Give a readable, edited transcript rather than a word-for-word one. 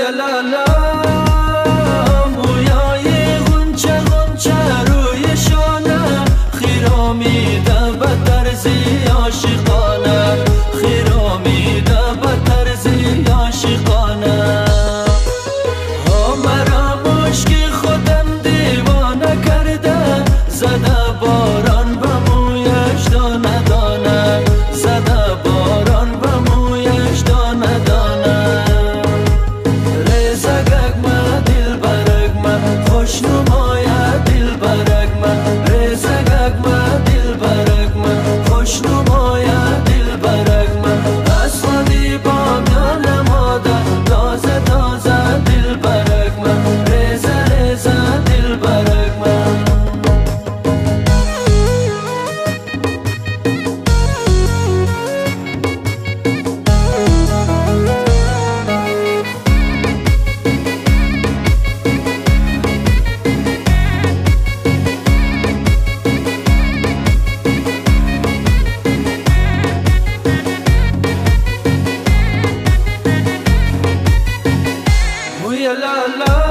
مویا لالا مویای غنچه غنچه روی شانه خیرا میده به طرزی عاشقانه خیرا میده به طرزی عاشقانه مرا مشکی خودم دیوانه کرده زده باران به مویش دانه دانه زده باران به مویش دانه دانه ریزگک ما دل برگ ما خوش نمایه دل برگ ما ریزگک ما دل برگ ما خوش نمایه دل برگ ما از خودی با میان ماده تازه تازه دل برگ ما ریزه ریزه دل برگ ما مویا لالا